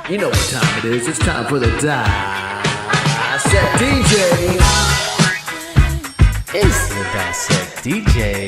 You know what time it is. It's time for the Dissect DJ. It's the Dissect DJs.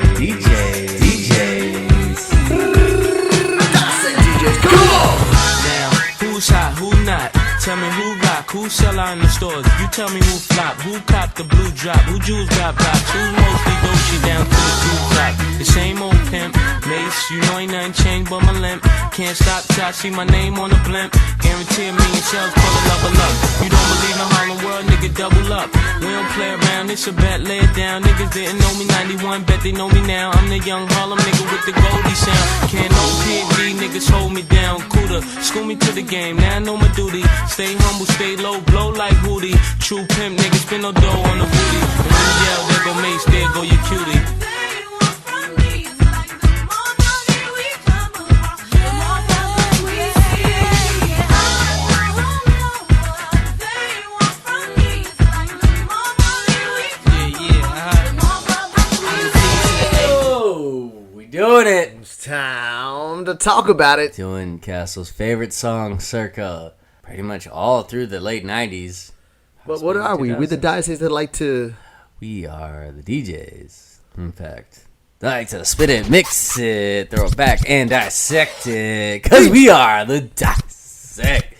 Dissect DJs, come on! Now, who's hot, who not? Tell me who rock, who sell out in the stores. You tell me who flop, who cop the blue drop, who jewels got blocks, who's mostly Dolce down to the blue top. The same old pimp, Mase, you know ain't nothing changed but my limp. Can't stop till I see my name on the blimp. Guarantee a million shells for the level up. You don't believe in Harlem World, nigga, double up. We don't play around, it's a bet, lay it down. Niggas didn't know me 91, bet they know me now. I'm the young Harlem nigga with the Goldie sound. Can't no P-Diddy, niggas hold me down. Cooler, school me to the game, now I know my duty. Stay humble, stay low, blow like Hootie. True pimp, niggas spin no dough on the booty. And when you yell, there go Mase, there go your cutie. Doing it. It's time to talk about it. Doing Castle's favorite song, circa, pretty much all through the late 90s. But what are we? We're the Dissects that like to... We are the DJs, in fact. They like to spit it, mix it, throw it back, and dissect it. Because we are the Dissect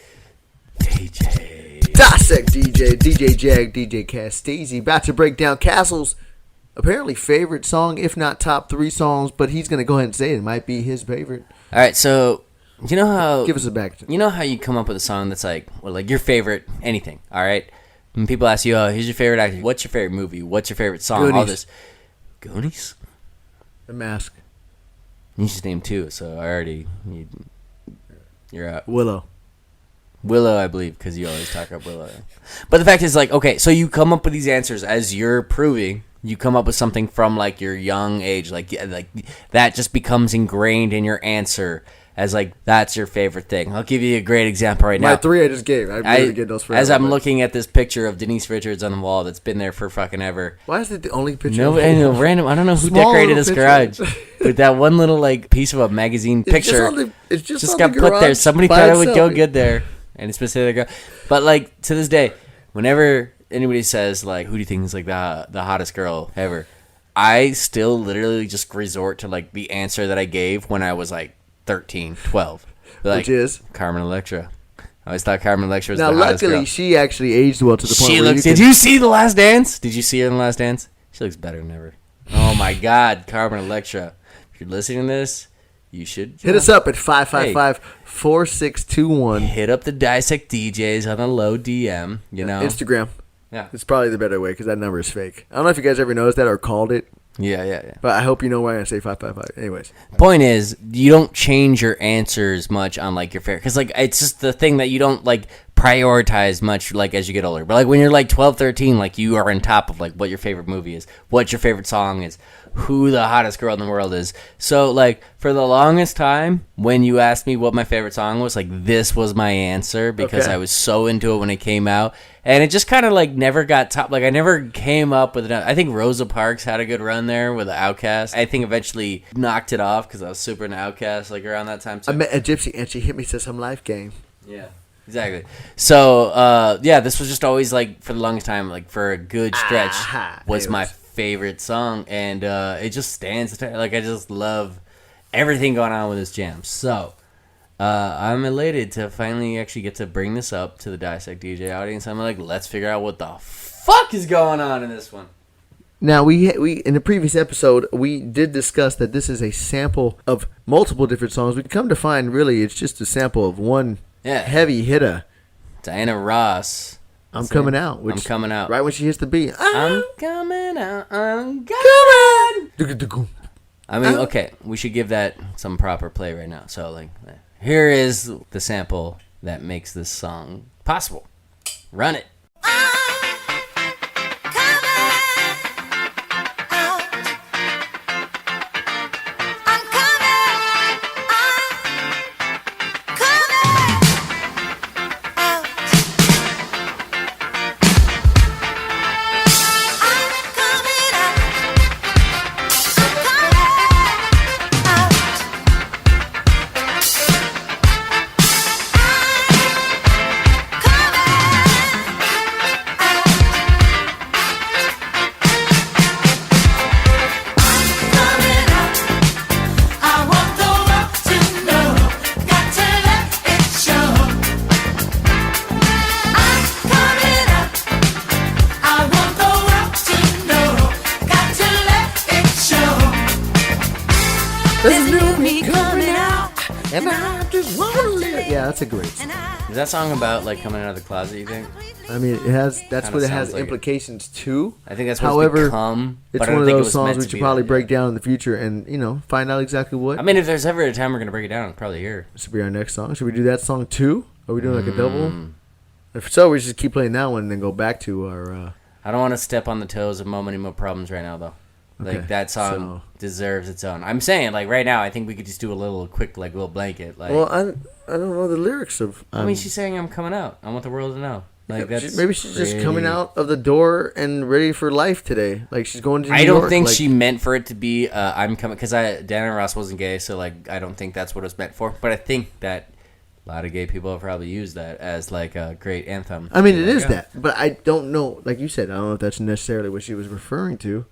DJs. Dissect DJ, DJ Jag, DJ Casteezy. About to break down Castle's apparently favorite song, if not top 3 songs, but he's going to go ahead and say it might be his favorite. All right, so you know how... Give us a back. You know how you come up with a song that's like, well, like your favorite anything, all right? When people ask you, oh, who's your favorite actor? What's your favorite movie? What's your favorite song? Goonies. All this. Goonies? The Mask. You just named 2, so I already... You're out. Willow, I believe, because you always talk about Willow. But the fact is, like, okay, so you come up with these answers as you're proving... You come up with something from, like, your young age. Like that just becomes ingrained in your answer as, like, that's your favorite thing. I'll give you a great example right now. My 3 I just gave. I really get those forever. As I'm looking at this picture of Denise Richards on the wall that's been there for fucking ever. Why is it the only picture? No, I know, random. I don't know who decorated this garage. But that one little, like, piece of a magazine picture It's just got put there. Somebody thought it would go good there. And it's been sitting there. But, like, to this day, whenever... anybody says, like, who do you think is, like, the hottest girl ever, I still literally just resort to, like, the answer that I gave when I was, like, 13, 12. Like, which is? Carmen Electra. I always thought Carmen Electra was now, the hottest girl. luckily, she actually aged well to the point where Did you see The Last Dance? Did you see her in The Last Dance? She looks better than ever. Oh, my God, Carmen Electra. If you're listening to this, you should... Hit us up at 555-4621. Hit up the Dissect DJs on the low DM, you know? Instagram. Yeah. It's probably the better way because that number is fake. I don't know if you guys ever noticed that or called it. Yeah. But I hope you know why I say 555. Anyways. Point is, you don't change your answers much on, like, your favorite. Because, like, it's just the thing that you don't, like, prioritize much, like, as you get older. But, like, when you're, like, 12, 13, like, you are on top of, like, what your favorite movie is, what your favorite song is, who the hottest girl in the world is. So, like, for the longest time, when you asked me what my favorite song was, like, this was my answer because I was so into it when it came out. And it just kind of, like, never got top. Like, I never came up with it. I think Rosa Parks had a good run there with the Outkast. I think eventually knocked it off because I was super into Outkast, like, around that time, too. I met a gypsy and she hit me, said some life game. Yeah. Exactly. So, yeah, this was just always, like, for the longest time, like, for a good stretch, was my favorite song. And it just stands. Like, I just love everything going on with this jam. So, I'm elated to finally actually get to bring this up to the Dissect DJ audience. I'm like, let's figure out what the fuck is going on in this one. Now, we in the previous episode, we did discuss that this is a sample of multiple different songs. We come to find, really, it's just a sample of one heavy hitter. Diana Ross. I'm coming out. I'm coming out. Right when she hits the beat. I'm coming out. I'm coming. I mean, okay, we should give that some proper play right now. So, like, here is the sample that makes this song possible. Run it. There's a new me coming out, and I just wanna live. Yeah, that's a great song. Is that song about like coming out of the closet? You think? I mean, it has. That's Kinda what it has sounds like implications to. I think that's what However, it's become. It's but I one don't of think it those was songs meant we to should be probably that, break yeah. down in the future and find out exactly what. I mean, if there's ever a time we're gonna break it down, it's probably here. This will be our next song. Should we do that song too? Are we doing like a double? If so, we should just keep playing that one and then go back to our. I don't want to step on the toes of Mo Money Mo Problems right now, though. Like, Okay, that song deserves its own. I'm saying, like, right now, I think we could just do a little quick, like, little blanket. Like, Well, I don't know the lyrics of. I mean, she's saying I'm coming out. I want the world to know. Like, that's maybe she's just pretty- coming out of the door and ready for life today. Like she's going to New I don't York, think like, she meant for it to be I'm coming, because Diana Ross wasn't gay, so like I don't think that's what it was meant for. But I think that a lot of gay people have probably used that as like a great anthem. I mean, it is Yeah. that, but I don't know. Like you said, I don't know if that's necessarily what she was referring to.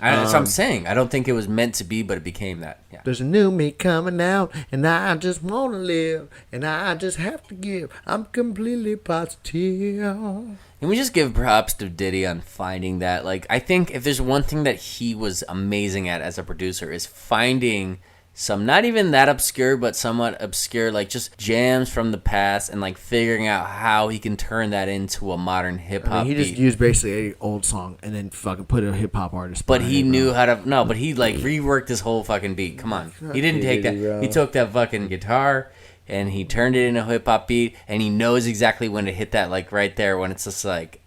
That's what I'm saying. I don't think it was meant to be, but it became that. Yeah. There's a new me coming out, and I just want to live, and I just have to give. I'm completely positive. Can we just give props to Diddy on finding that? Like, I think if there's one thing that he was amazing at as a producer is finding some, not even that obscure, but somewhat obscure, like just jams from the past and like figuring out how he can turn that into a modern hip hop He just beat. used basically an old song and then fucking put a hip hop artist. But behind he it, bro. knew how to, no, but he like reworked this whole fucking beat. Come on. He didn't take that. P-Diddy, bro. He took that fucking guitar and he turned it into a hip hop beat, and he knows exactly when to hit that, like right there when it's just like,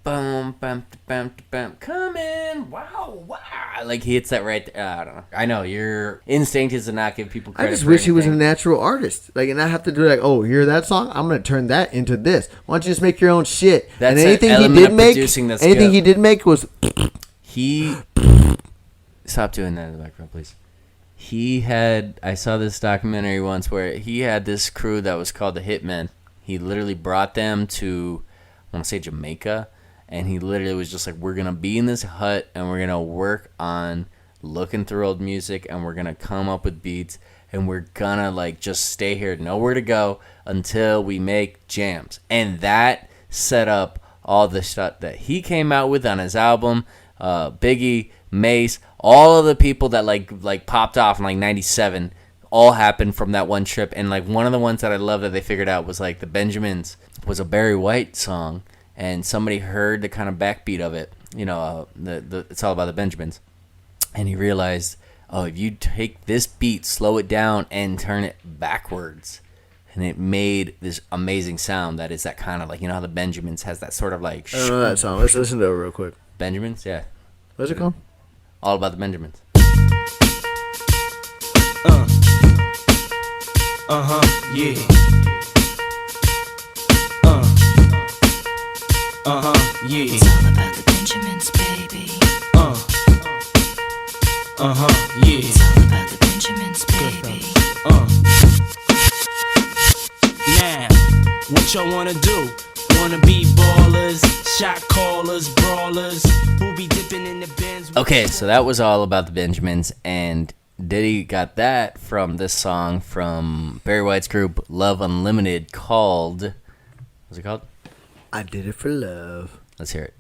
boom, bam, bam, bam, come in, wow, wow. Like he hits that right there. I don't know. I know your instinct is to not give people I credit. just for wish he was a anything. natural artist, like, and I have to do like, oh, hear that song? I'm gonna turn that into this. Why don't you just make your own shit? That's and an anything he element did of make, producing that's anything good. he did make was. He stop doing that in the background, please. I saw this documentary once where he had this crew that was called the Hitmen. He literally brought them to, I want to say Jamaica, and he literally was just like, we're going to be in this hut, and we're going to work on looking through old music, and we're going to come up with beats, and we're going to like just stay here, nowhere to go, until we make jams. And that set up all the stuff that he came out with on his album, Biggie, Mase, all of the people that like popped off in like 97 all happened from that one trip. And like one of the ones that I love that they figured out was like the Benjamins was a Barry White song, and somebody heard the kind of backbeat of it, the it's all about the Benjamins, and he realized, oh, if you take this beat, slow it down and turn it backwards, and it made this amazing sound that is that kind of like, how the Benjamins has that sort of like I don't know that song. Let's listen to it real quick. Benjamins, yeah, What's it called? all about the Benjamins. Yeah. Yeah. It's all about the Benjamins, baby. Yeah. It's all about the Benjamins, baby. Now, what y'all wanna do? Wanna be ballers, shot callers, brawlers, who be dipping in the bins. Okay, so that was all about the Benjamins, and Diddy got that from this song from Barry White's group Love Unlimited called, what's it called? I did it for love. Let's hear it.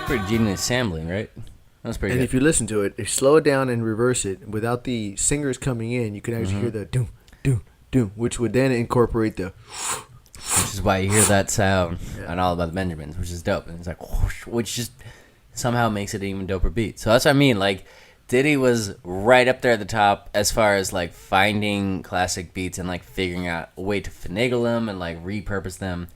Pretty genius sampling, right? That's pretty And good. if you listen to it, if you slow it down and reverse it without the singers coming in, you can actually hear the doom, doom, doom, which would then incorporate the. Which is why you hear that sound on All About the Benjamins, which is dope. And it's like, whoosh, which just somehow makes it an even doper beat. So that's what I mean. Like, Diddy was right up there at the top as far as like finding classic beats and like figuring out a way to finagle them and like repurpose them.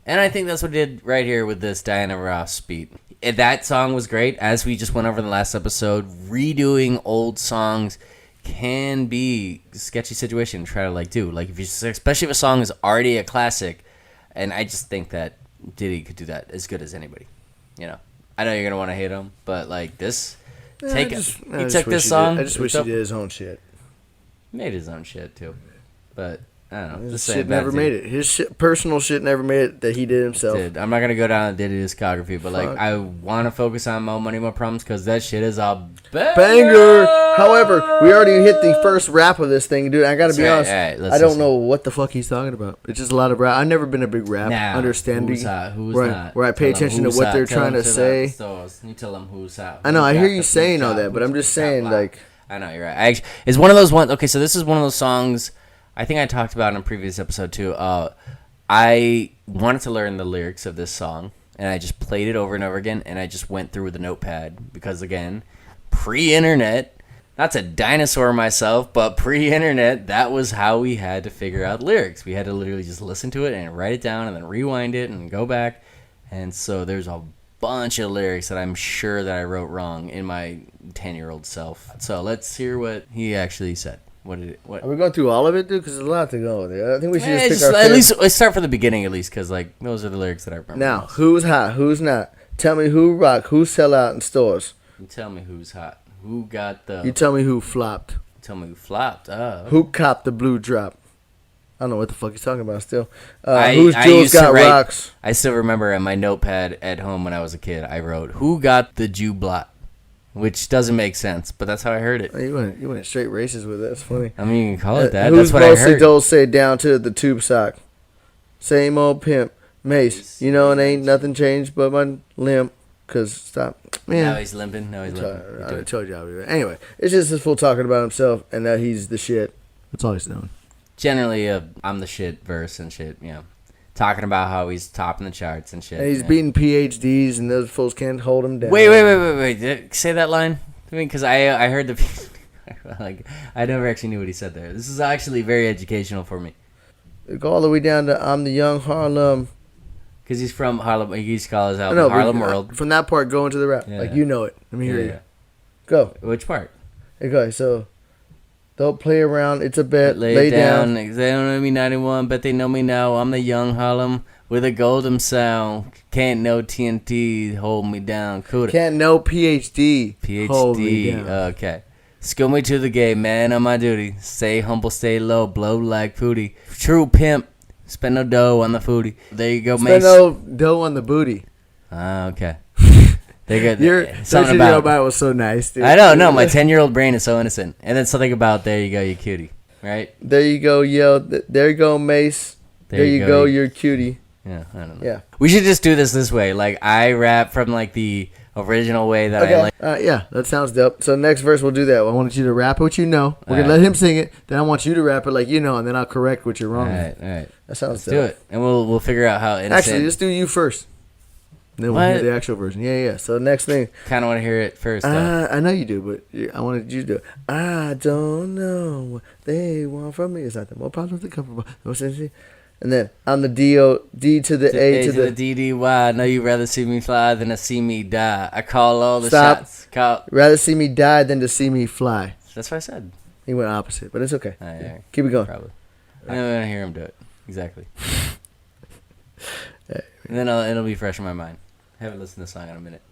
And I think that's what he did right here with this Diana Ross beat. That song was great. As we just went over in the last episode, redoing old songs can be a sketchy situation to try to like do. Like if you, especially if a song is already a classic, and I just think that Diddy could do that as good as anybody. I know you're gonna want to hate him, but like this He took this song. I just wish he did his own shit. Made his own shit too, but I don't know. His shit never made it. His personal shit never made it that he did himself. Dude, I'm not gonna go down Diddy discography, but like I want to focus on Mo Money Mo Problems because that shit is a banger. However, we already hit the first rap of this thing, dude. I gotta be honest. I don't know what the fuck he's talking about. It's just a lot of rap. I've never been a big rap understanding. Who's not? Where I pay attention to what they're trying to say. You tell them who's hot. I know. I hear you saying all that, but I'm just saying like. I know you're right. It's one of those ones. Okay, so this is one of those songs. I think I talked about in a previous episode too. I wanted to learn the lyrics of this song, and I just played it over and over again, and I just went through with a notepad because, again, pre-internet, not to dinosaur myself, but pre-internet, that was how we had to figure out lyrics. We had to literally just listen to it and write it down and then rewind it and go back. And so there's a bunch of lyrics that I'm sure that I wrote wrong in my 10-year-old self. So let's hear what he actually said. What? Are we going through all of it, dude? Because there's a lot to go there. I think we should just pick our at least let's start from the beginning, at least, because like those are the lyrics that I remember. Now, who's hot? Who's not? Tell me who rock? Who sell out in stores? You tell me who's hot. Who got the? You tell me who flopped. Tell me who flopped. Who copped the blue drop? I don't know what the fuck he's talking about still. Whose jewels got rocks? I still remember in my notepad at home when I was a kid, I wrote, "Who got the Jew blot?" Which doesn't make sense, but that's how I heard it. Oh, you went straight racist with it. That's funny. I mean, you can call it that. That's what I heard. Who's mostly dose down to the tube sock? Same old pimp. Mace. You know, it ain't nothing changed but my limp. Because, stop. Man. Now he's limping. I told you I'll be right. Anyway, it's just this fool talking about himself and that he's the shit. That's all he's doing. Generally, I'm the shit verse and shit, you know. Talking about how he's topping the charts and shit. And he's beating PhDs and those fools can't hold him down. Wait. Say that line. I mean, because I heard the... like, I never actually knew what he said there. This is actually very educational for me. Go all the way down to I'm the young Harlem. Because he's from Harlem. He used to call his album Harlem World. From that part, go into the rap. Yeah. Like, you know it. Let me hear you. Go. Which part? Okay, so... Don't play around. It's a bet. Lay down. They don't know me 91, but they know me now. I'm the young Harlem with a golden sound. Can't no TNT hold me down. Cool. Can't no PhD hold me down. Okay. School me to the game, man, on my duty. Stay humble, stay low, blow like Pooty. True pimp. Spend no dough on the foodie. There you go, Mace. Spend no dough on the booty. Okay. Your mind was so nice, dude. I don't know. My 10-year-old brain is so innocent. And then something about there you go, you cutie, right? There you go, yo. There you go, Mace. There you go, you're cutie. Yeah, I don't know. Yeah. We should just do this way. Like I rap from like the original way that I like. Yeah, that sounds dope. So next verse we'll do that. I want you to rap what you know. We're gonna let him sing it. Then I want you to rap it like you know, and then I'll correct what you're wrong. All right. That sounds dope. Do it, and we'll figure out how innocent. Actually, let's do you first. Then we'll hear the actual version. Yeah. So next thing. Kind of want to hear it first. I know you do, but I wanted you to do it. I don't know what they want from me. It's not the more problems that come from. And then I'm the D to the A to the DDY. I know you'd rather see me fly than to see me die. I call all the shots. Rather see me die than to see me fly. That's what I said. He went opposite, but it's okay. Yeah. Keep it going. Probably. I don't want to hear him do it. Exactly. And then it'll be fresh in my mind. I haven't listened to the song in a minute.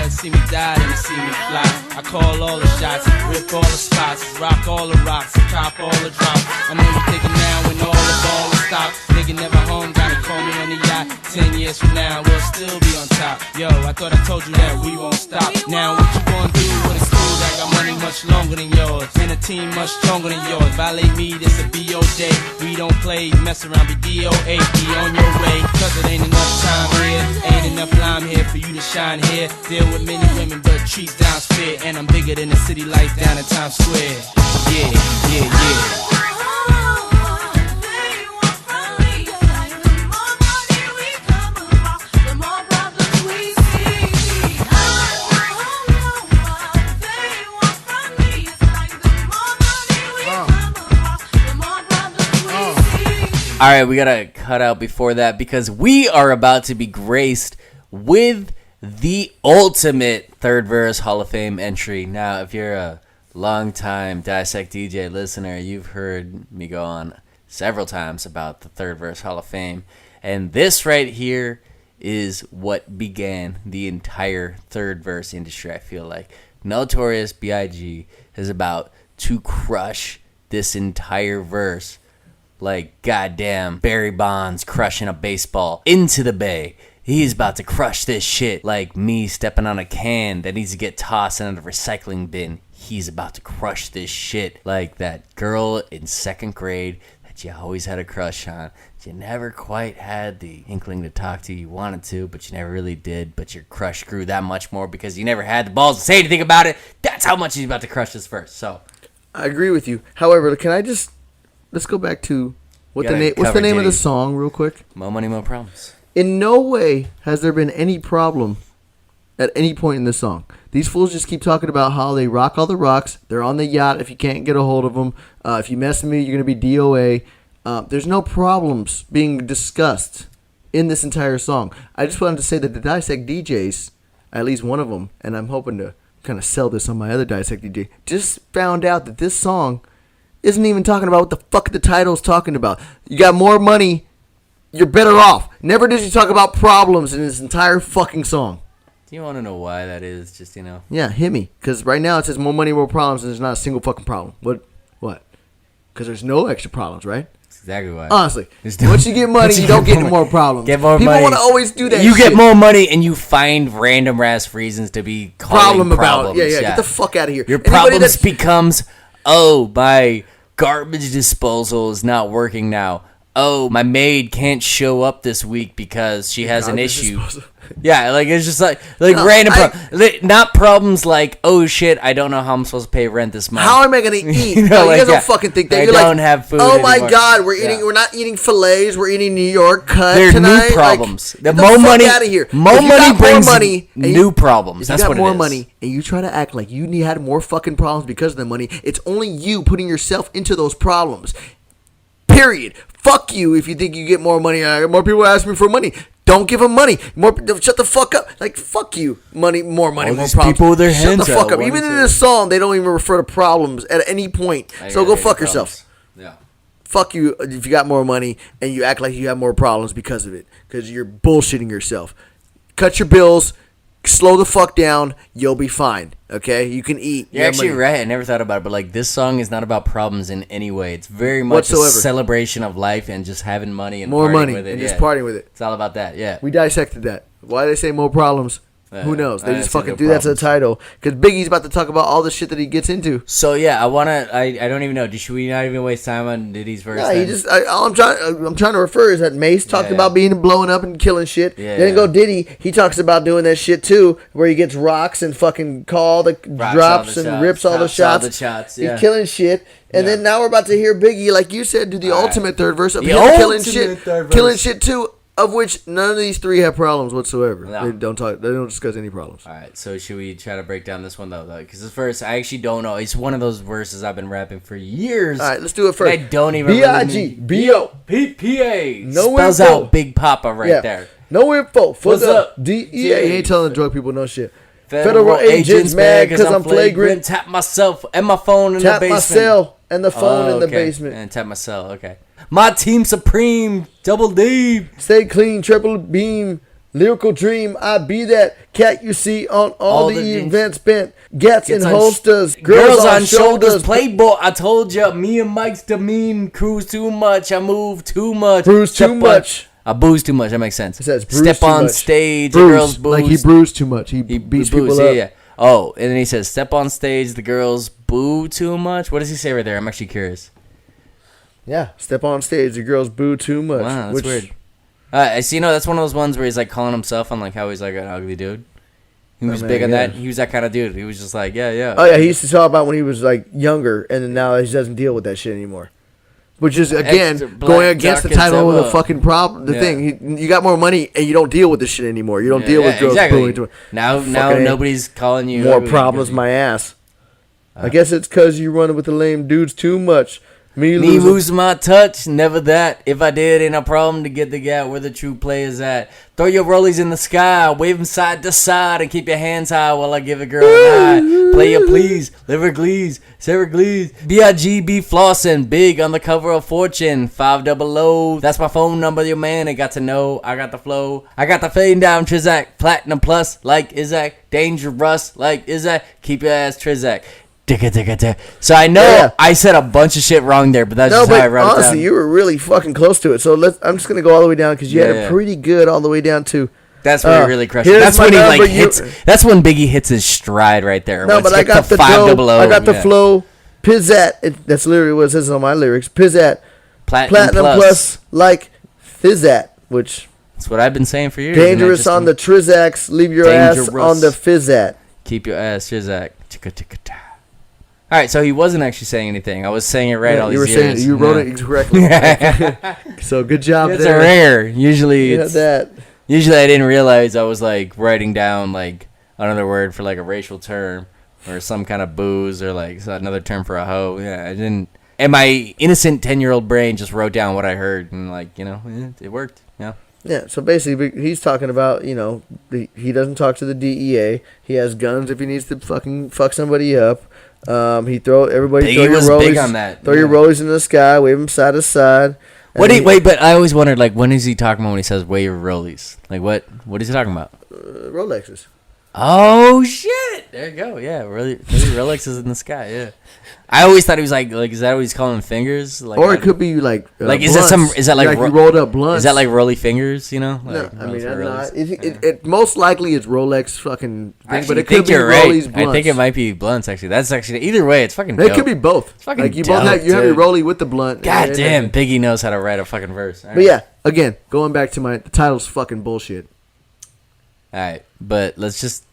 See me die and see me fly. I call all the shots, rip all the spots, rock all the rocks, cop all the drops. I know you thinking now when all the ball is stopped. Nigga never home, gotta call me on the yacht. 10 years from now, we'll still be on top. Yo, I thought I told you that we won't stop. Now what you gonna do when it's cool? I got money much longer than yours, and a team much stronger than yours. Violate me, this a B.O. day. We don't play, mess around, be D.O.A. Be on your way, cause it ain't enough time here. Ain't enough lime here for you to shine here. Deal with many women, but treat down spit. And I'm bigger than the city lights down in Times Square. Yeah. All right, we got to cut out before that because we are about to be graced with the ultimate third verse Hall of Fame entry. Now, if you're a Long-time Dissect DJ listener, you've heard me go on several times about the Third Verse Hall of Fame. And this right here is what began the entire third verse industry, I feel like. Notorious B.I.G. is about to crush this entire verse like goddamn Barry Bonds crushing a baseball into the bay. He's about to crush this shit like me stepping on a can that needs to get tossed into the recycling bin. He's about to crush this shit like that girl in second grade that you always had a crush on. You never quite had the inkling to talk to. You wanted to, but you never really did. But your crush grew that much more because you never had the balls to say anything about it. That's how much he's about to crush this verse. So, I agree with you. However, let's go back to what's the name of the song real quick? More money, more problems. In no way has there been any problem at any point in this song. These fools just keep talking about how they rock all the rocks. They're on the yacht if you can't get a hold of them. If you mess with me, you're going to be DOA. There's no problems being discussed in this entire song. I just wanted to say that the Dissect DJs, at least one of them, and I'm hoping to kind of sell this on my other Dissect DJ, just found out that this song isn't even talking about what the fuck the title's talking about. You got more money, you're better off. Never did you talk about problems in this entire fucking song. Do you want to know why that is? Just, Yeah, hit me. Because right now it says more money, more problems, and there's not a single fucking problem. What? Because there's no extra problems, right? That's exactly why. Honestly. Once you get money, you don't get more problems. Get more People money. want to always do that You shit. get more money and you find random ass reasons to be calling problems. Yeah. Get the fuck out of here. Your problems becomes, my garbage disposal is not working now. Oh, my maid can't show up this week because she has an issue. Yeah, like it's just like random problems. Not problems like, oh shit, I don't know how I'm supposed to pay rent this month. How am I gonna eat? You like, guys don't fucking think that. I You're don't like, have food. Oh my anymore. god, we're not eating fillets. We're eating New York cut They're tonight. new problems. Like, The get more fuck money, out of here. more money brings money new problems. That's you got what it more is. money, and you try to act like you had more fucking problems because of the money. It's only you putting yourself into those problems. Period. Fuck you if you think you get more money. More people ask me for money. Don't give them money. Shut the fuck up. Like, fuck you. Money, more money, more problems. People with their Shut hands the fuck out. up. Even in this song, they don't even refer to problems at any point. So go fuck yourself. Yeah. Fuck you if you got more money and you act like you have more problems because of it. Because you're bullshitting yourself. Cut your bills. Slow the fuck down. You'll be fine. Okay? You can eat. You're actually right. I never thought about it, but like this song is not about problems in any way. It's very much Whatsoever. a celebration of life and just having money and More partying money with it. and just partying with it. It's all about that. Yeah. We dissected that. Why they say more problems? Who knows? They just fucking no do that to the problems. title. Because Biggie's about to talk about all the shit that he gets into. So yeah, I don't even know. Should we not even waste time on Diddy's verse? Yeah, then? all I'm trying to refer is that Mase talked about being blowing up and killing shit. Yeah, Then yeah. go Diddy. He talks about doing that shit too, where he gets rocks and fucking drops and rips all the shots. Yeah. He's killing shit. And then now we're about to hear Biggie, like you said, do the ultimate third verse of him killing shit too. Of which none of these three have problems whatsoever. No. They don't discuss any problems. All right, so should we try to break down this one though? Because this verse, I actually don't know. It's one of those verses I've been rapping for years. All right, let's do it first. I don't even. B.I.G. B.O. P.P.A. No spells info. out Big Papa right there. No info for What's the up? DEA. He ain't telling the drug people no shit. Federal agents mad because I'm flagrant. Tap myself and my phone in the basement. Tap my cell and the phone in the basement. And tap my cell. Okay. My team supreme, double D. Stay clean, triple beam, lyrical dream. I be that cat you see on all the events bent. Gets in holsters, girls on shoulders. Playboy, I told ya, me and Mike's demean. Cruise too much, I move too much. Bruise too much. I booze too much. That makes sense. It says step on much. stage, Bruise, the girls booze. like he bruised too much. He beats people up. Yeah. Oh, and then he says, step on stage, the girls boo too much. What does he say right there? I'm actually curious. Yeah, step on stage, the girls boo too much. Wow, that's weird. I see. That's one of those ones where he's like calling himself on like how he's like an ugly dude. He was big on that. He was that kind of dude. He was just like, yeah. Oh yeah, he used to talk about when he was like younger, and then now he doesn't deal with that shit anymore. Which is again going against the title of the fucking problem. The thing, you got more money and you don't deal with this shit anymore. You don't deal with girls booing too much. Now nobody's calling you more problems. My ass. I guess it's because you run with the lame dudes too much. Me Me lose lose my touch, never that. If I did, ain't no problem to get the gap where the true players at. Throw your rollies in the sky, wave them side to side, and keep your hands high while I give a girl an eye. Play your please, lyrically, Syracuse. B.I.G. be flossing, big on the cover of Fortune. 500, that's my phone number, your man. I got to know, I got the flow. I got the fade down, Trizak. Platinum plus, like Isaac. Dangerous, like Isaac. Keep your ass, Trizak. So I know I said a bunch of shit wrong there, but that's just how I wrote it down. Honestly, you were really fucking close to it. So I'm just gonna go all the way down because you had it pretty good all the way down to. That's when he really crushed it. That's when he like hits. That's when Biggie hits his stride right there. No, but I got the flow. I got the flow. Pizzat. That's literally what it says on my lyrics. Pizzat. Platinum plus like Fizzat, which. That's what I've been saying for years. Dangerous on the Trizax. Leave your ass on the Fizzat. Keep your ass Trizak. All right, so he wasn't actually saying anything. I was saying it right all these years. You wrote it correctly. So good job it's there. It's rare. Usually it's that. Usually I didn't realize I was like writing down like another word for like a racial term or some kind of booze or like another term for a hoe. Yeah, I didn't. And my innocent 10-year-old brain just wrote down what I heard and like, it worked. Yeah. Yeah, so basically he's talking about, he doesn't talk to the DEA. He has guns if he needs to fucking fuck somebody up. He throw your rollies, big on that. Throw your rollies in the sky, wave them side to side. Wait, but I always wondered, like, when is he talking about when he says wave your rollies? Like, what is he talking about? Rolexes. Oh, shit. There you go. Yeah, really Rolexes in the sky, yeah. I always thought he was like, is that what he's calling fingers? Like, or it could be like is blunts. that like you rolled up blunts? Is that like rolly fingers? No, I mean that's not. It most likely it's Rolex fucking thing, but it could be you're Rollies right. blunts. I think it might be blunts actually. That's actually either way. It's fucking. It could be both. It's fucking like you dope, both have your rollie with the blunt. God damn, Biggie knows how to write a fucking verse. But yeah, again, going back to the title's fucking bullshit. All right, but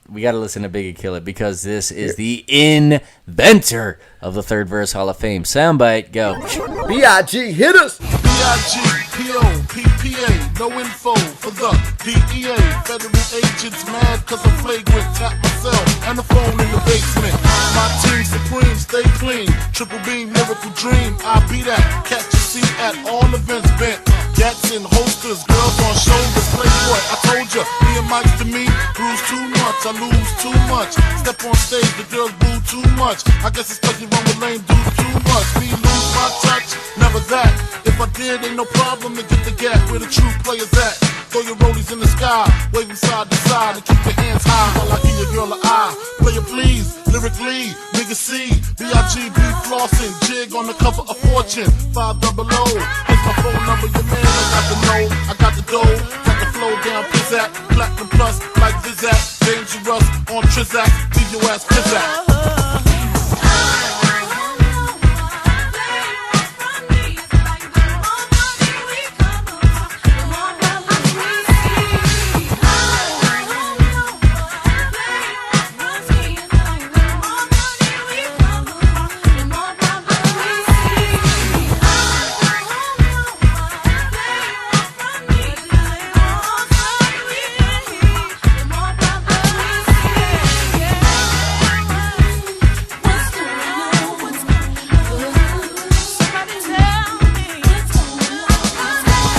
we got to listen to Biggie kill it because this is the inventor of the third verse Hall of Fame. Soundbite, go. B.I.G. hit us. B.I.G. P.O.P.P.A. No info for the DEA. Federal agents mad cause I'm flagrant. Tap myself and the phone in the basement. My team supreme, stay clean. Triple beam, miracle dream. I be that. Catch a seat at all events bent. Gats in holsters, girls on shoulders. Playboy, I told ya. Me and Mike's to me, bruise too much. I lose too much. Step on stage, the girls boo too much. I guess it's cause you run with lame dudes too much. Me lose my touch, never that. If I did, ain't no problem to get the gap where the true players at. Throw your rollies in the sky, waving side to side, and keep your hands high while I give your girl an eye. Play it please, lyrically, nigga C, B.I.G. be flossing, jig on the cover of Fortune, 500. Here's my phone number, your man, I got the know, I got the dough, got the flow down, pizzat, platinum plus, like Dissect, dangerous on Trizak, leave your ass pizzat.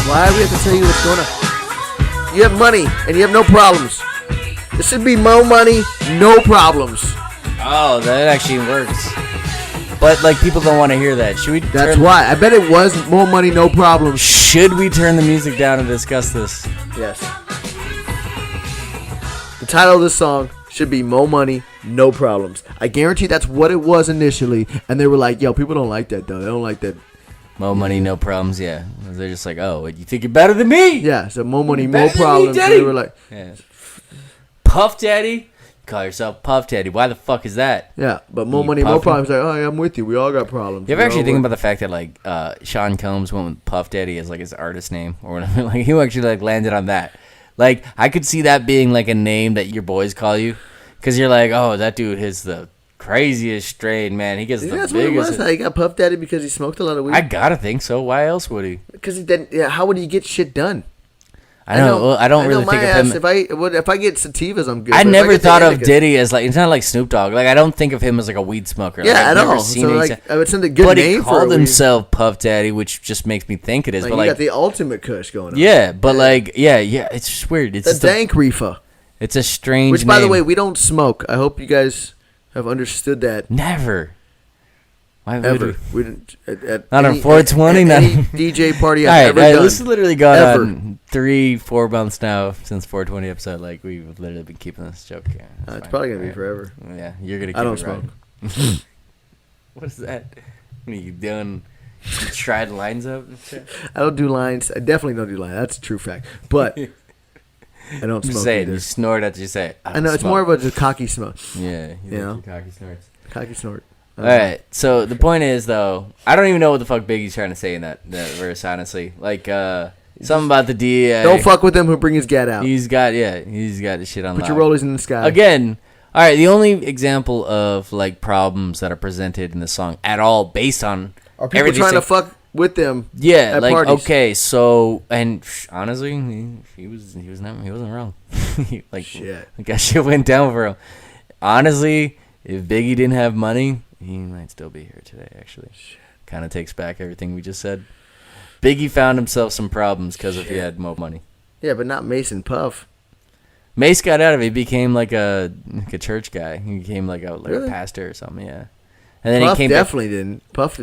Why do we have to tell you what's going on? You have money and you have no problems. This should be more money, no problems. Oh, that actually works. But like people don't want to hear that. Should we? That's why. I bet it was more money, no problems. Should we turn the music down and discuss this? Yes. The title of this song should be Mo Money, No Problems. I guarantee that's what it was initially, and they were like, "Yo, people don't like that though. They don't like that." Mo Money, No Problems. Yeah, they're just like, "Oh, you think you're better than me?" Yeah. So Mo Money, Mo Problems. Me, they were like, yeah. Puff Daddy. Call yourself Puff Daddy. Why the fuck is that? Yeah, but Mo Money, Mo Problems. Like, oh, yeah, I'm with you. We all got problems. You ever actually think about the fact that like Sean Combs went with Puff Daddy as like his artist name or whatever? Like he actually like landed on that. Like I could see that being like a name that your boys call you, because you're like, oh, that dude is the craziest strain, man. He gets the that's biggest. What it was. He got Puff Daddy because he smoked a lot of weed. I gotta think so. Why else would he? Because he didn't. Yeah, how would he get shit done? I know. Well, I don't really think of him. If I get sativas, I'm good. I But if never get the thought of indica- Diddy as like, it's not like Snoop Dogg. Like, I don't think of him as like a weed smoker. Like, Yeah, I've I never know. seen So any like, exa- it's a good but name he for called a weed. himself Puff Daddy, which just makes me think it is. Like, but you like, got the ultimate kush going on. yeah, but like, yeah, it's just weird. It's the just dank reefer. it's a strange. Which, by the name. way, we don't smoke. I hope you guys have understood that. never. Why would Ever. we? We didn't, at Not on any- 420, at not- any DJ party All I've right, ever done. this has literally gone Ever. on 3-4 months now since 420 episode. Like, we've literally been keeping this joke. Yeah, It's fine. probably gonna be All right. forever. Yeah, you're gonna. Keep I don't it smoke. right. What is that? What are you doing? You tried lines up and shit? I don't do lines. I definitely don't do lines. That's a true fact. But I don't You smoke say it. either. You snort after you say it. I know it's more of a just cocky smoke. Yeah, You know? cocky snorts. Cocky snort. All right. So the point is, though, I don't even know what the fuck Biggie's trying to say in that verse. Honestly, like something about the DA. Don't fuck with them who bring his gat out. He's got the shit on. Put your lock. rollies in the sky. Again, all right. The only example of like problems that are presented in the song at all, based on Are people everything trying to say- fuck with them? Yeah, at like parties? okay, so and honestly, he wasn't wrong. Like Shit. that shit went down for him. Honestly, if Biggie didn't have money, he might still be here today. Actually, kind of takes back everything we just said. Biggie found himself some problems because if he had more money. Yeah, but not Mason Puff. Mace got out of it. He became like a church guy. He became like a Really? pastor or something. Yeah, and then Puff he came back. definitely didn't. Puff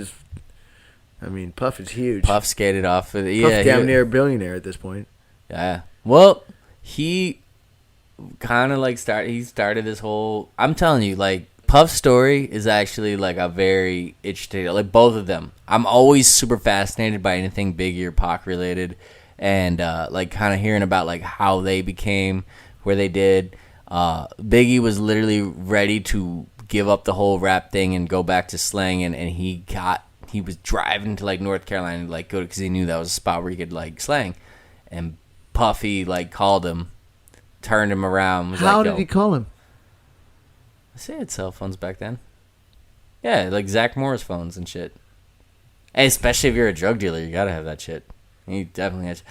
is huge. Puff skated off. Puff Yeah, damn near a billionaire at this point. Yeah. Well, he kind of like started this whole. I'm telling you, like Puff's story is actually like a very interesting. Like both of them, I'm always super fascinated by anything Biggie or Pac related, and like kind of hearing about like how they became where they did. Biggie was literally ready to give up the whole rap thing and go back to slang, and he was driving to like North Carolina to like go because he knew that was a spot where he could like slang, and Puffy like called him, turned him around. Was How like, did he call him? I say had cell phones back then. Yeah, like Zach Morris phones and shit. Hey, especially if you're a drug dealer, you gotta have that shit. He definitely has.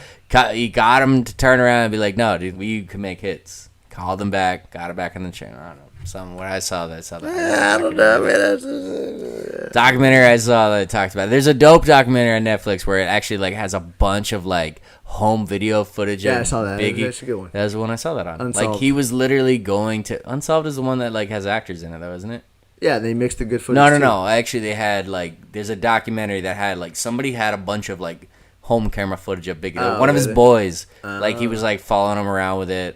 He got him to turn around and be like, "No, dude, we can make hits." Called him back, got it back in the channel. I don't know. When I saw that. I don't know, man. Documentary I saw that talked about it. There's a dope documentary on Netflix where it actually like has a bunch of like home video footage. Yeah, of I saw that. Biggie. That's a good one. That's the one I saw that on. Unsolved. Like he was literally going to Unsolved is the one that like has actors in it though, isn't it? Yeah, they mixed the good footage. No. too. Actually, they had like there's a documentary that had like somebody had a bunch of like home camera footage of Biggie. Oh, One of his really? boys, like he was like following him around with it.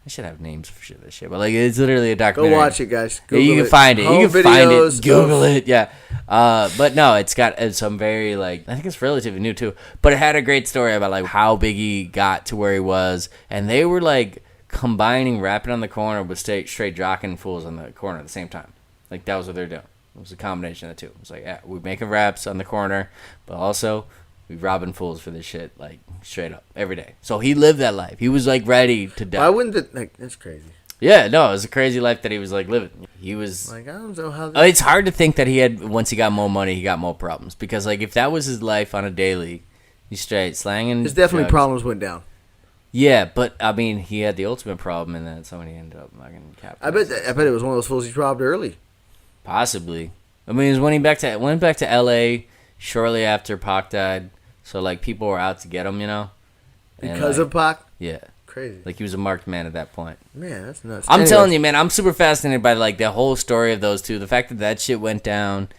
I should have names for this shit, but like it's literally a Go documentary. watch it, guys. Yeah, you Google can it. find it. Home You can find videos it. Google of- it. Yeah. But no, it's got some very like I think it's relatively new too. But it had a great story about like how Biggie got to where he was, and they were like combining rapping on the corner with straight jocking fools on the corner at the same time. Like that was what they're doing. It was a combination of the two. It was like yeah, we're making raps on the corner, but also we robbing fools for this shit like straight up every day. So he lived that life. He was like ready to die. Why wouldn't it? Like, that's crazy. Yeah, no, it was a crazy life that he was like living. He was Like, I don't know how. it's hard to think that he had once he got more money, he got more problems because like if that was his life on a daily, he's straight slanging. There's definitely drugs. problems went down. Yeah, but I mean, he had the ultimate problem, and then somebody ended up fucking I bet it was one of those fools he robbed early. possibly. I mean, it was when he went back to L.A. shortly after Pac died, so like people were out to get him, you know, And, Because like, of Pac? yeah. Crazy. Like he was a marked man at that point. Man, that's nuts. I'm Anyways, telling you, man, I'm super fascinated by like the whole story of those two. The fact that that shit went down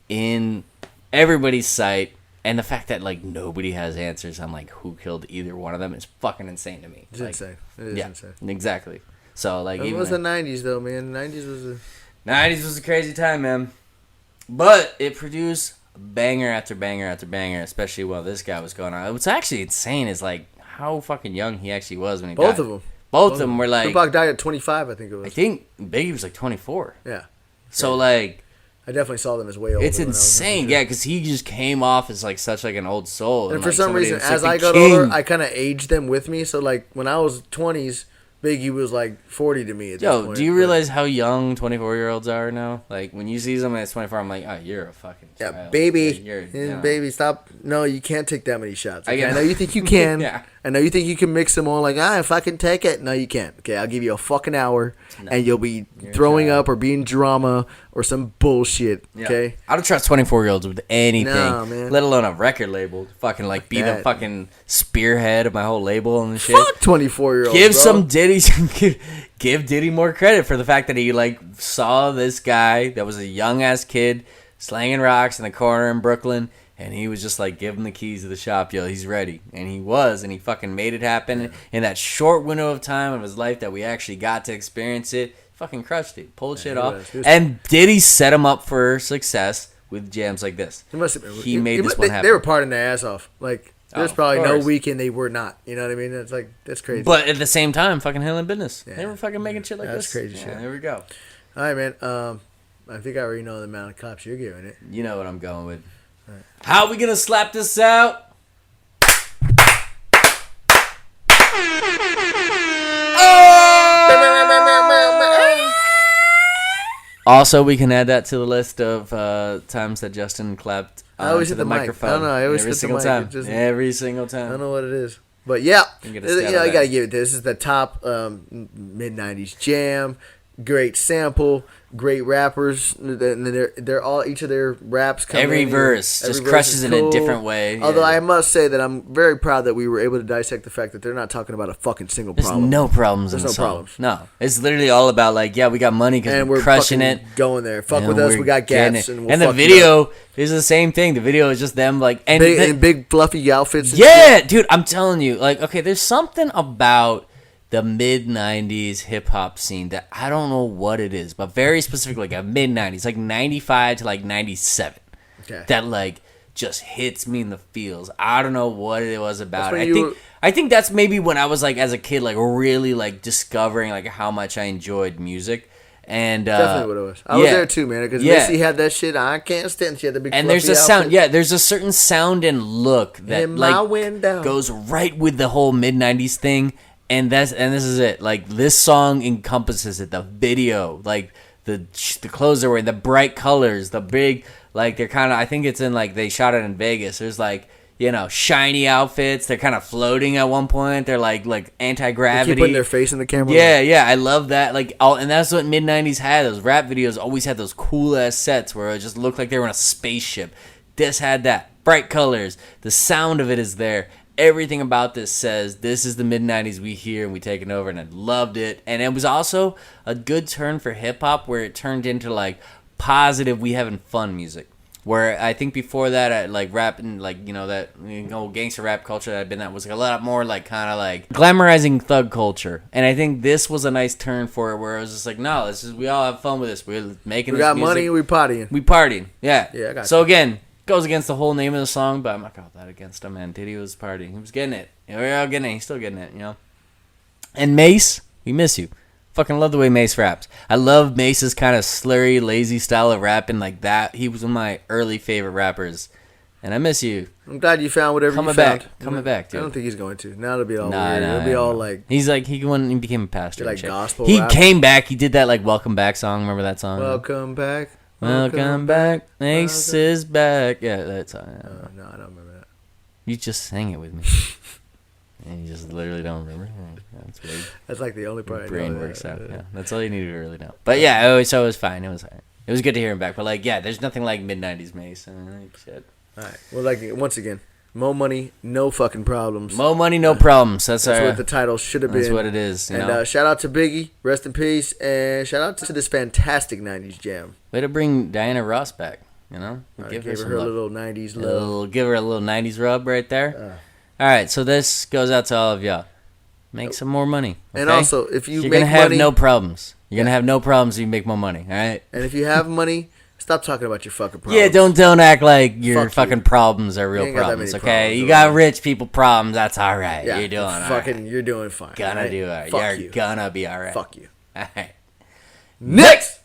in everybody's sight, and the fact that like nobody has answers on like who killed either one of them is fucking insane to me. It's Like, insane. It is yeah, insane. exactly. So like, It even was the like- 90s, though, man. The 90s was a... 90s was a crazy time, man. But it produced banger after banger after banger, especially while this guy was going on. What's actually insane is like how fucking young he actually was when he died. Both of them. Both of them were like, Tupac died at 25, I think it was. I think Biggie was like 24. Yeah. So like, I definitely saw them as way older. it's when I was insane, younger. yeah, because he just came off as like such like an old soul. And for like, some somebody reason, that's, like, as the I got king. older, I kind of aged them with me. So, like, when I was 20s, Biggie was like 40 to me at this Yo, point. do you But- realize how young 24-year-olds are now? Like when you see someone that's 24, I'm like, oh, you're a fucking Yeah, child. baby. Like, you're, Yeah, baby, stop. No, you can't take that many shots. I Okay? get- I know you think you can. Yeah. And now you think you can mix them all like, if I can take it. No, you can't. Okay, I'll give you a fucking hour, and you'll be throwing up or being drama or some bullshit. Okay? I don't trust 24-year-olds with anything, No, man. let alone a record label. Fucking like be the fucking spearhead of my whole label and shit. Fuck 24-year-olds, Give bro. some Diddy, give Diddy more credit for the fact that he like saw this guy that was a young ass kid slanging rocks in the corner in Brooklyn. And he was just like, give him the keys to the shop, yo, he's ready. And he was, and he fucking made it happen in that short window of time of his life that we actually got to experience it. Fucking crushed it, pulled shit off. And Diddy set him up for success with jams like this. He made this one happen. They were partying their ass off. Like, there's probably no course. weekend they were not. You know what I mean? That's like, that's crazy. But at the same time, fucking handling business. They were fucking making shit like That's this. crazy shit. There we go. All right, man. I think I already know the amount of claps you're giving it. You know what I'm going with. How are we gonna slap this out? Also, we can add that to the list of times that Justin clapped I always to hit the the mic. microphone. I don't know, I always every hit the single mic. time. It just- Every single I time. don't know what it is. But yeah, You get a stab you at got to that. give it this. This is the top mid-90s jam. Great sample. Great rappers. And they're all, each of their raps come Every in, verse every just verse crushes is in a cool. different way. Although Yeah. I must say that I'm very proud that we were able to dissect the fact that they're not talking about a fucking single There's problem. no problems There's in the no song. problems. No, it's literally all about like, yeah, we got money because And we're we're crushing fucking it. going there. Fuck and with us, we're we got getting gaps. it. And, we'll And the fuck you up. video is the same thing. The video is just them like Big, big fluffy outfits. And yeah, shit. dude, I'm telling you, like, okay, there's something about the mid '90s hip hop scene that I don't know what it is, but very specific, like a mid '90s, like '95 to like '97, Okay. that like just hits me in the feels. I don't know what it was about. That's it. when I think that's maybe when I was like as a kid, like really like discovering like how much I enjoyed music. And Definitely what it was. I was there too, man. Because Missy had that shit. I can't stand. She had the big. And there's fluffy a sound, outfit. yeah. There's a certain sound and look that In my like window. goes right with the whole mid '90s thing. And this is it. Like this song encompasses it. The video, like the clothes they're wearing, the bright colors, the big like they're kind of. I think it's in like they shot it in Vegas. There's like shiny outfits. They're kind of floating at one point. They're like anti-gravity. They keep putting their face in the camera. Yeah, I love that. Like, and that's what mid '90s had. Those rap videos always had those cool ass sets where it just looked like they were on a spaceship. This had that bright colors. The sound of it is there. Everything about this says this is the mid '90s we hear and we taken over, and I loved it. And it was also a good turn for hip hop where it turned into like positive, we having fun music. Where I think before that, like rap and like that gangster rap culture that had been that was like a lot more like kind of like glamorizing thug culture. And I think this was a nice turn for it, where it was just like, no, this is we all have fun with this. We're making. We this got music. money. We partying. We partying. Yeah. Yeah, I got so you. again, goes against the whole name of the song, but I'm not gonna hold that against him, man. Diddy was partying. He was getting it. We were all getting it. He's still getting it, And Mase, we miss you. Fucking love the way Mase raps. I love Mase's kind of slurry, lazy style of rapping like that. He was one of my early favorite rappers. And I miss you. I'm glad you found whatever Coming you found. back. Coming back, dude. I don't think he's going to. Now it'll be all weird. It'll be all like He's like, he became a pastor. Like and shit. gospel He rap. came back. He did that like Welcome Back song. Remember that song? welcome back. Welcome back. Mase is back. Yeah, that song. Yeah. No, I don't remember that. You just sang it with me. And you just literally don't remember. That's weird. That's like the only part. Your I brain know works that. out. Yeah, that's all you need to really know. But yeah, so it was fine. It was fine. It was good to hear him back. But like, yeah, there's nothing like mid '90s Mase. Like shit. All right. Well, like once again, more money, no fucking problems. Mo money, no problems. That's what the title should have been. That's what it is. You And know? shout out to Biggie, rest in peace, and shout out to this fantastic '90s jam. Way to bring Diana Ross back. We Give her some her love. little '90s love. Give her a little '90s rub right there. All right, so this goes out to all of y'all. Make some more money. And okay? also, if you You're make gonna have money, no problems. You're gonna have no problems if you make more money. All right. and if you have money, stop talking about your fucking problems. Yeah, don't act like your Fuck fucking you. problems are You real ain't got that problems. many Okay, problems you over got there. rich people problems. That's all right. Yeah, You're doing all fucking. right. You're doing fine. Gonna all right? do all right. Fuck You're you. gonna be all right. Fuck you. All right. Next.